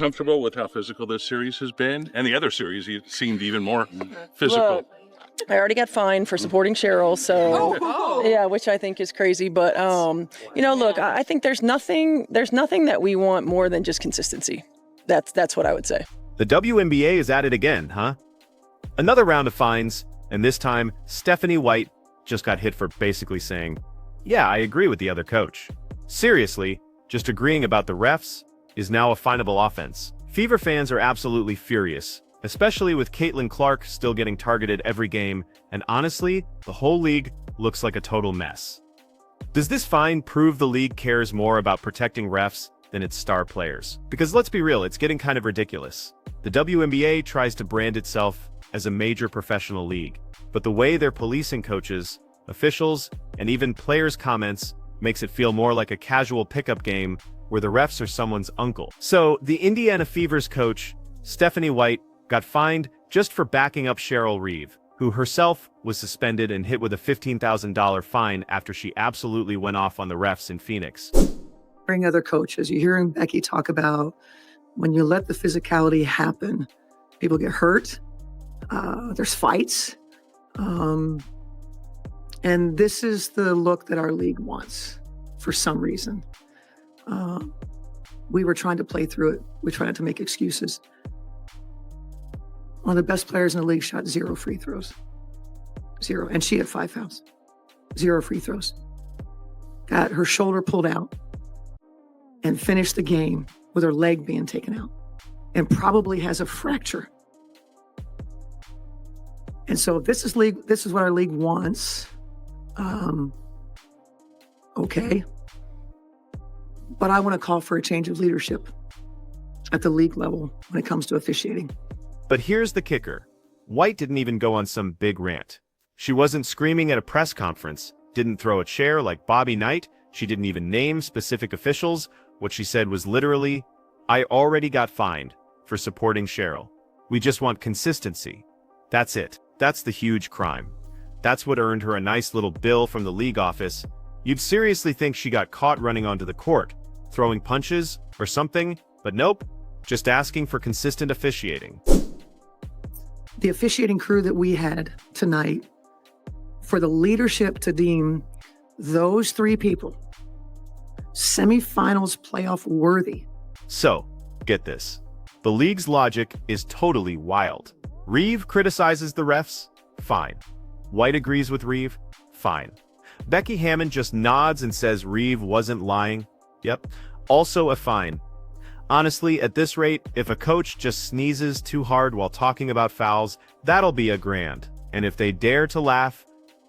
comfortable with how physical this series has been? And the other series seemed even more physical. Look, I already got fined for supporting Cheryl, so yeah, which I think is crazy. But look, I think there's nothing that we want more than just consistency. That's what I would say. The WNBA is at it again, huh? Another round of fines, and this time Stephanie White just got hit for basically saying, "Yeah, I agree with the other coach." Seriously, just agreeing about the refs is now a finable offense. Fever fans are absolutely furious, especially with Caitlin Clark still getting targeted every game, and honestly, the whole league looks like a total mess. Does this fine prove the league cares more about protecting refs than its star players? Because let's be real, it's getting kind of ridiculous. The WNBA tries to brand itself as a major professional league, but the way they're policing coaches, officials, and even players' comments makes it feel more like a casual pickup game where the refs are someone's uncle. So, the Indiana Fever's coach, Stephanie White, got fined just for backing up Cheryl Reeve, who herself was suspended and hit with a $15,000 fine after she absolutely went off on the refs in Phoenix. Bring other coaches. You're hearing Becky talk about when you let the physicality happen, people get hurt, there's fights, and this is the look that our league wants for some reason. We were trying to play through it. We tried not to make excuses. One of the best players in the league shot 0 free throws. 0. And she had 5 fouls. 0 free throws. Got her shoulder pulled out and finished the game with her leg being taken out and probably has a fracture. And so if this is what our league wants, okay. But I want to call for a change of leadership at the league level when it comes to officiating. But here's the kicker. White didn't even go on some big rant. She wasn't screaming at a press conference, didn't throw a chair like Bobby Knight, she didn't even name specific officials. What she said was literally, "I already got fined for supporting Cheryl. We just want consistency." That's it. That's the huge crime. That's what earned her a nice little bill from the league office. You'd seriously think she got caught running onto the court, throwing punches or something, but nope, just asking for consistent officiating. The officiating crew that we had tonight, for the leadership to deem those 3 people semifinals playoff worthy. So, get this. The league's logic is totally wild. Reeve criticizes the refs? Fine. White agrees with Reeve? Fine. Becky Hammon just nods and says Reeve wasn't lying? Yep. Also a fine. Honestly, at this rate, if a coach just sneezes too hard while talking about fouls, that'll be a grand. And if they dare to laugh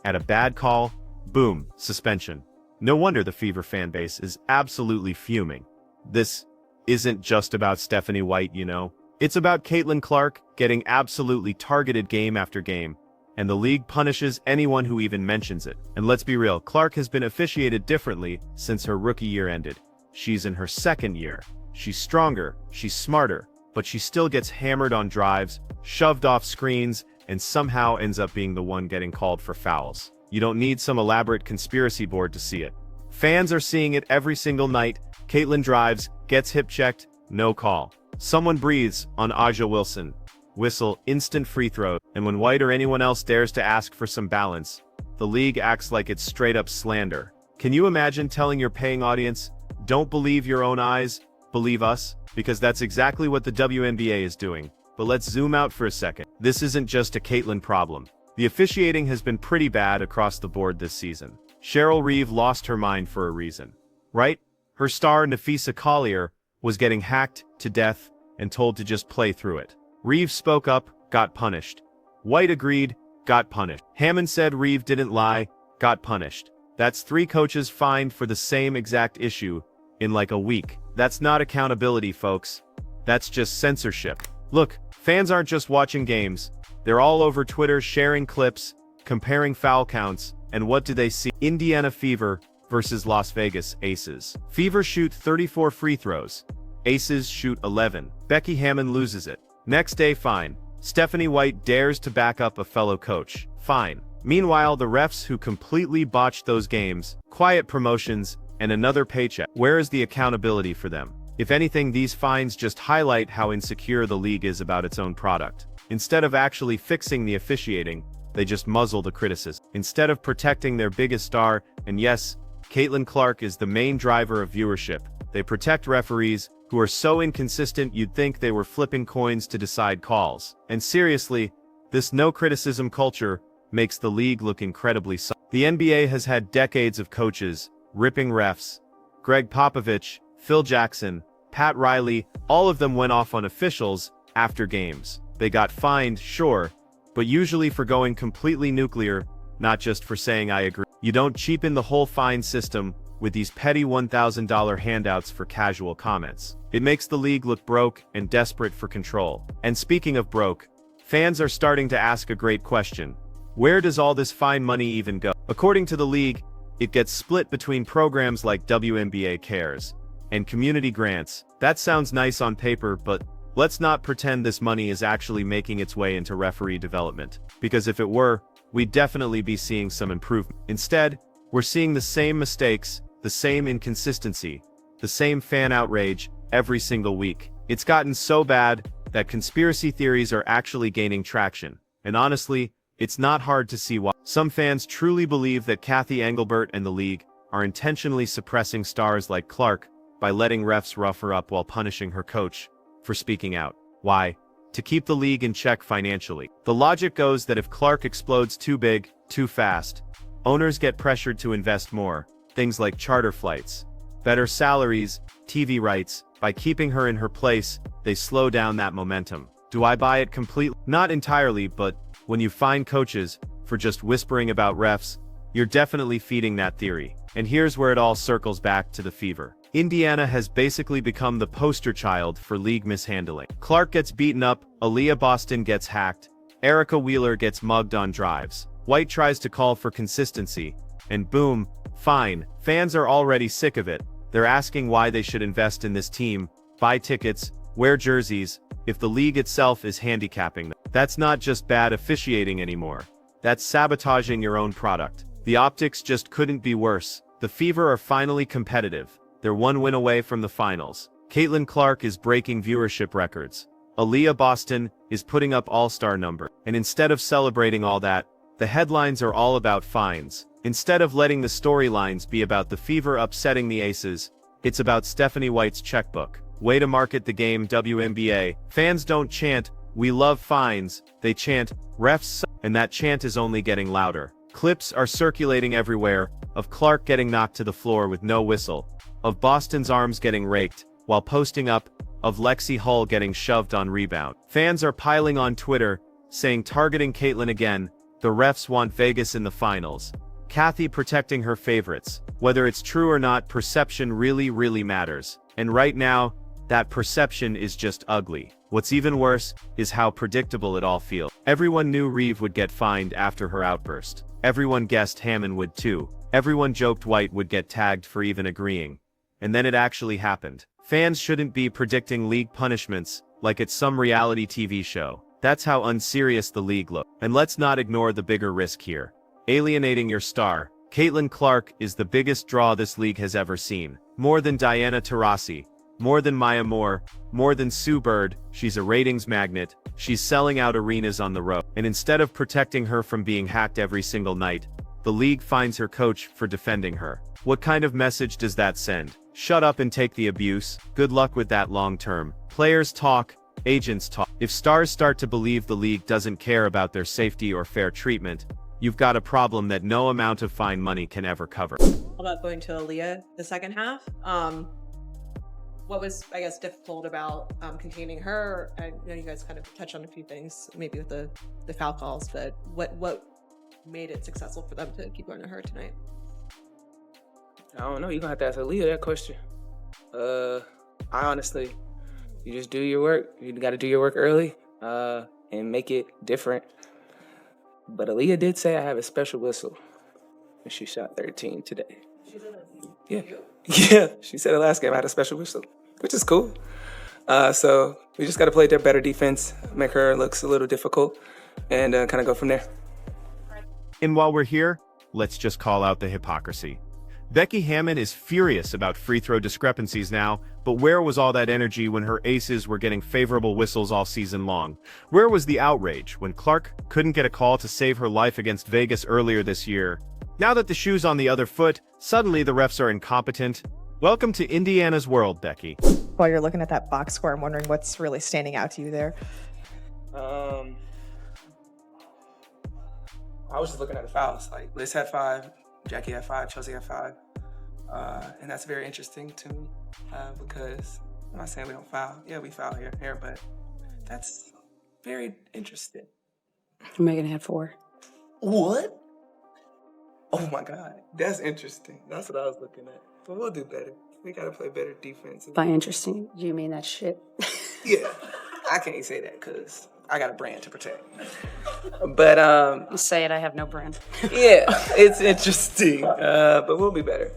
at a bad call, boom, suspension. No wonder the Fever fan base is absolutely fuming. This isn't just about Stephanie White, you know. It's about Caitlin Clark getting absolutely targeted game after game, and the league punishes anyone who even mentions it. And let's be real, Clark has been officiated differently since her rookie year ended. She's in her 2nd year. She's stronger, she's smarter, but she still gets hammered on drives, shoved off screens, and somehow ends up being the one getting called for fouls. You don't need some elaborate conspiracy board to see it. Fans are seeing it every single night. Caitlin drives, gets hip-checked, no call. Someone breathes on Aja Wilson. Whistle, instant free throw, and when White or anyone else dares to ask for some balance, the league acts like it's straight-up slander. Can you imagine telling your paying audience, "Don't believe your own eyes, believe us"? Because that's exactly what the WNBA is doing. But let's zoom out for a second. This isn't just a Caitlin problem. The officiating has been pretty bad across the board this season. Cheryl Reeve lost her mind for a reason, right? Her star Nafisa Collier was getting hacked to death and told to just play through it. Reeve spoke up, got punished. White agreed, got punished. Hammond said Reeve didn't lie, got punished. That's 3 coaches fined for the same exact issue in like a week. That's not accountability, folks. That's just censorship. Look, fans aren't just watching games. They're all over Twitter sharing clips, comparing foul counts, and what do they see? Indiana Fever versus Las Vegas Aces. Fever shoot 34 free throws. Aces shoot 11. Becky Hammon loses it. Next day, fine. Stephanie White dares to back up a fellow coach. Fine. Meanwhile, the refs who completely botched those games, quiet promotions, and another paycheck. Where is the accountability for them? If anything, these fines just highlight how insecure the league is about its own product. Instead of actually fixing the officiating, they just muzzle the criticism. Instead of protecting their biggest star, and yes, Caitlin Clark is the main driver of viewership, they protect referees who are so inconsistent you'd think they were flipping coins to decide calls. And seriously, this no criticism culture makes the league look incredibly soft. The NBA has had decades of coaches ripping refs. Greg Popovich, Phil Jackson, Pat Riley, all of them went off on officials after games. They got fined, sure, but usually for going completely nuclear, not just for saying I agree. You don't cheapen the whole fine system with these petty $1,000 handouts for casual comments. It makes the league look broke and desperate for control. And speaking of broke, fans are starting to ask a great question. Where does all this fine money even go? According to the league, it gets split between programs like WNBA Cares and community grants. That sounds nice on paper, but let's not pretend this money is actually making its way into referee development, because if it were, we'd definitely be seeing some improvement. Instead, we're seeing the same mistakes, the same inconsistency, the same fan outrage every single week. It's gotten so bad that conspiracy theories are actually gaining traction. And honestly, it's not hard to see why. Some fans truly believe that Kathy Engelbert and the league are intentionally suppressing stars like Clark by letting refs rough her up while punishing her coach for speaking out. Why? To keep the league in check financially. The logic goes that if Clark explodes too big, too fast, owners get pressured to invest more. Things like charter flights, better salaries, TV rights. By keeping her in her place, they slow down that momentum. Do I buy it completely? Not entirely, but when you find coaches for just whispering about refs, you're definitely feeding that theory. And here's where it all circles back to the fever. Indiana has basically become the poster child for league mishandling. Clark gets beaten up, Aaliyah Boston gets hacked, Erica Wheeler gets mugged on drives. White tries to call for consistency, and boom, fine. Fans are already sick of it. They're asking why they should invest in this team, buy tickets, wear jerseys, if the league itself is handicapping them. That's not just bad officiating anymore. That's sabotaging your own product. The optics just couldn't be worse. The Fever are finally competitive. They're one win away from the finals. Caitlin Clark is breaking viewership records. Aaliyah Boston is putting up all-star numbers. And instead of celebrating all that, the headlines are all about fines. Instead of letting the storylines be about the Fever upsetting the Aces, it's about Stephanie White's checkbook. Way to market the game, WNBA. Fans don't chant, "We love fines," they chant, "Refs suck," and that chant is only getting louder. Clips are circulating everywhere, of Clark getting knocked to the floor with no whistle, of Boston's arms getting raked, while posting up, of Lexi Hull getting shoved on rebound. Fans are piling on Twitter, saying targeting Caitlin again, the refs want Vegas in the finals. Kathy protecting her favorites. Whether it's true or not, perception really matters. And right now, that perception is just ugly. What's even worse is how predictable it all feels. Everyone knew Reeve would get fined after her outburst. Everyone guessed Hammond would too. Everyone joked White would get tagged for even agreeing. And then it actually happened. Fans shouldn't be predicting league punishments like it's some reality TV show. That's how unserious the league looks. And let's not ignore the bigger risk here. Alienating your star. Caitlin Clark is the biggest draw this league has ever seen. More than Diana Taurasi, more than Maya Moore, more than Sue Bird, she's a ratings magnet. She's selling out arenas on the road. And instead of protecting her from being hacked every single night, the league fines her coach for defending her. What kind of message does that send? Shut up and take the abuse. Good luck with that long term. Players talk, agents talk. If stars start to believe the league doesn't care about their safety or fair treatment, you've got a problem that no amount of fine money can ever cover. About going to Aaliyah the second half. What was, I guess, difficult about containing her? I know you guys kind of touched on a few things, maybe with the foul calls, but what made it successful for them to keep going to her tonight? I don't know. You're going to have to ask Aaliyah that question. I honestly, you just do your work. You got to do your work early and make it different. But Aaliyah did say I have a special whistle. And she shot 13 today. She did it. Yeah. Yeah. She said the last game I had a special whistle, which is cool. So we just got to play their better defense, make her look a little difficult, and kind of go from there. And while we're here, let's just call out the hypocrisy. Becky Hammon is furious about free throw discrepancies now, but where was all that energy when her aces were getting favorable whistles all season long? Where was the outrage when Clark couldn't get a call to save her life against Vegas earlier this year? Now that the shoe's on the other foot, suddenly the refs are incompetent. Welcome to Indiana's world, Becky. While you're looking at that box score, I'm wondering what's really standing out to you there. I was just looking at the fouls. Like, Liz had 5, Jackie had 5, Chelsea had 5. And that's very interesting to me because I'm not saying we don't foul. Yeah, we foul here, but that's very interesting. Megan had 4. What? Oh my God, that's interesting. That's what I was looking at. But we'll do better. We gotta play better defense. By interesting, do you mean that shit? Yeah, I can't say that because I got a brand to protect. But You say it, I have no brand. yeah, it's interesting. But we'll be better.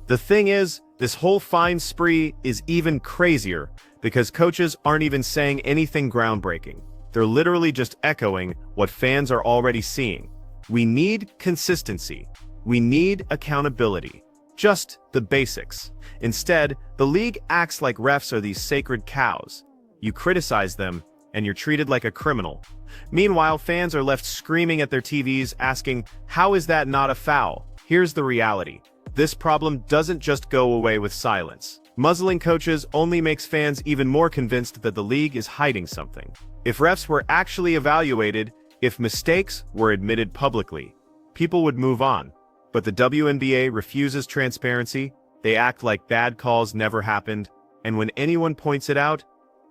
The thing is, this whole fine spree is even crazier because coaches aren't even saying anything groundbreaking. They're literally just echoing what fans are already seeing. We need consistency. We need accountability. Just the basics. Instead, the league acts like refs are these sacred cows. You criticize them, and you're treated like a criminal. Meanwhile, fans are left screaming at their TVs asking, how is that not a foul? Here's the reality. This problem doesn't just go away with silence. Muzzling coaches only makes fans even more convinced that the league is hiding something. If refs were actually evaluated, if mistakes were admitted publicly, people would move on. But the WNBA refuses transparency, they act like bad calls never happened, and when anyone points it out,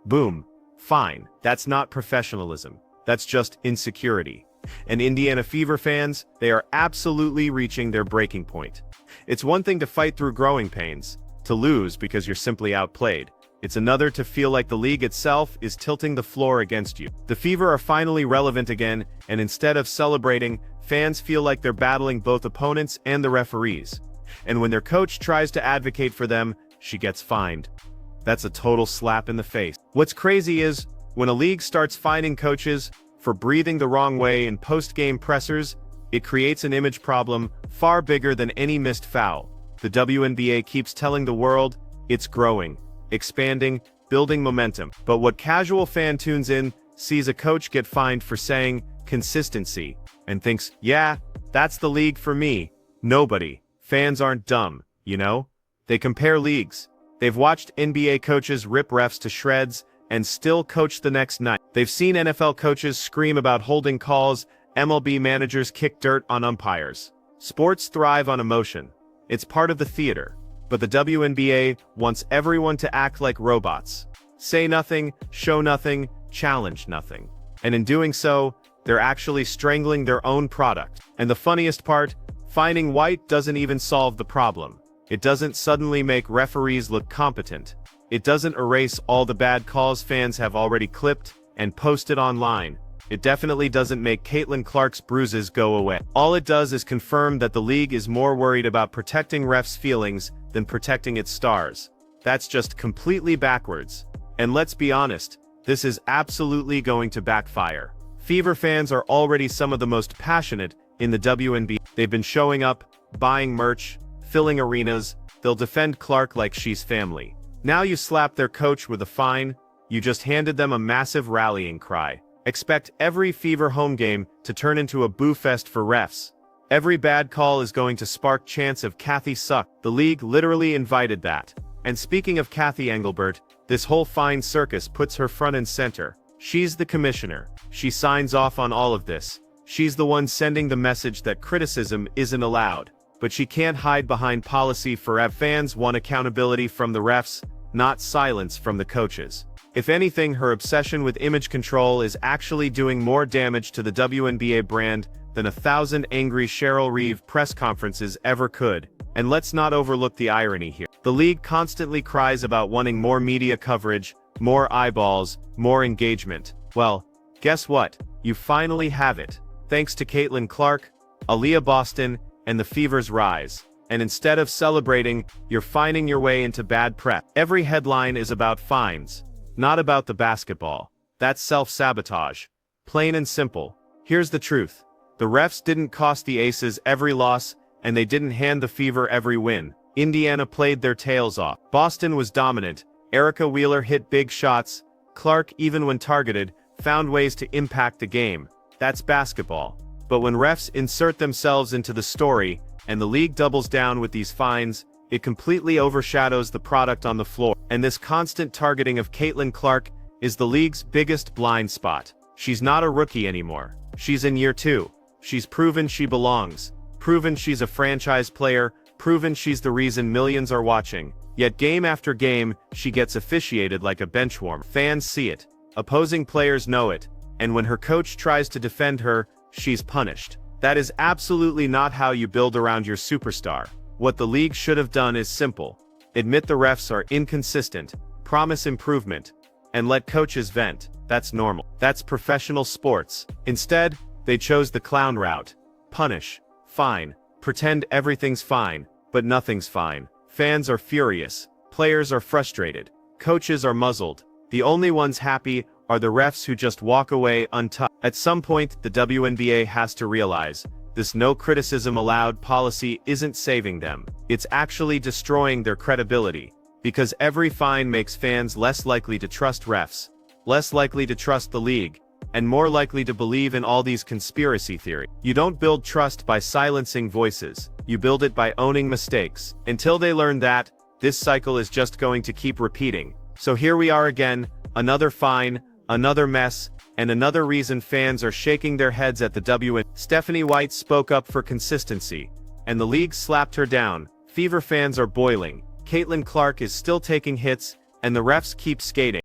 boom, fine. That's not professionalism. That's just insecurity. And Indiana Fever fans, they are absolutely reaching their breaking point. It's one thing to fight through growing pains, to lose because you're simply outplayed. It's another to feel like the league itself is tilting the floor against you. The Fever are finally relevant again, and instead of celebrating, fans feel like they're battling both opponents and the referees. And when their coach tries to advocate for them, she gets fined. That's a total slap in the face. What's crazy is, when a league starts fining coaches for breathing the wrong way in post-game pressers, it creates an image problem far bigger than any missed foul. The WNBA keeps telling the world it's growing, expanding, building momentum. But what casual fan tunes in sees a coach get fined for saying consistency and thinks, yeah, that's the league for me. Nobody. Fans aren't dumb, you know? They compare leagues. They've watched NBA coaches rip refs to shreds and still coach the next night. They've seen NFL coaches scream about holding calls, MLB managers kick dirt on umpires. Sports thrive on emotion. It's part of the theater. But the WNBA wants everyone to act like robots. Say nothing, show nothing, challenge nothing. And in doing so, they're actually strangling their own product. And the funniest part, fining white doesn't even solve the problem. It doesn't suddenly make referees look competent. It doesn't erase all the bad calls fans have already clipped and posted online. It definitely doesn't make Caitlin Clark's bruises go away. All it does is confirm that the league is more worried about protecting refs' feelings than protecting its stars. That's just completely backwards. And let's be honest, this is absolutely going to backfire. Fever fans are already some of the most passionate in the WNBA. They've been showing up, buying merch, filling arenas. They'll defend Clark like she's family. Now you slap their coach with a fine, you just handed them a massive rallying cry. Expect every Fever home game to turn into a boo fest for refs. Every bad call is going to spark chants of Kathy suck. The league literally invited that. And speaking of Kathy Engelbert, this whole fine circus puts her front and center. She's the commissioner. She signs off on all of this. She's the one sending the message that criticism isn't allowed. But she can't hide behind policy forever. Fans want accountability from the refs, not silence from the coaches. If anything, her obsession with image control is actually doing more damage to the WNBA brand than 1,000 angry Cheryl Reeve press conferences ever could. And let's not overlook the irony here. The league constantly cries about wanting more media coverage, more eyeballs, more engagement. Well, guess what? You finally have it. Thanks to Caitlin Clark, Aaliyah Boston, and the Fever's rise. And instead of celebrating, you're fining your way into bad prep. Every headline is about fines, not about the basketball. That's self-sabotage. Plain and simple. Here's the truth. The refs didn't cost the Aces every loss, and they didn't hand the Fever every win. Indiana played their tails off. Boston was dominant. Erica Wheeler hit big shots. Clark, even when targeted, found ways to impact the game. That's basketball. But when refs insert themselves into the story, and the league doubles down with these fines, it completely overshadows the product on the floor. And this constant targeting of Caitlin Clark is the league's biggest blind spot. She's not a rookie anymore. She's in year 2. She's proven she belongs. Proven she's a franchise player. Proven she's the reason millions are watching. Yet game after game, she gets officiated like a benchwarmer. Fans see it. Opposing players know it. And when her coach tries to defend her, she's punished. That is absolutely not how you build around your superstar. What the league should have done is simple. Admit the refs are inconsistent, promise improvement, and let coaches vent. That's normal. That's professional sports. Instead, they chose the clown route. Punish, fine, pretend everything's fine, but nothing's fine. Fans are furious. Players are frustrated. Coaches are muzzled. The only ones happy are the refs who just walk away untouched. At some point, the WNBA has to realize this no criticism allowed policy isn't saving them. It's actually destroying their credibility. Because every fine makes fans less likely to trust refs, less likely to trust the league, and more likely to believe in all these conspiracy theories. You don't build trust by silencing voices. You build it by owning mistakes. Until they learn that, this cycle is just going to keep repeating. So here we are again, another fine, another mess, and another reason fans are shaking their heads at the WNBA. Stephanie White spoke up for consistency, and the league slapped her down. Fever fans are boiling. Caitlin Clark is still taking hits, and the refs keep skating.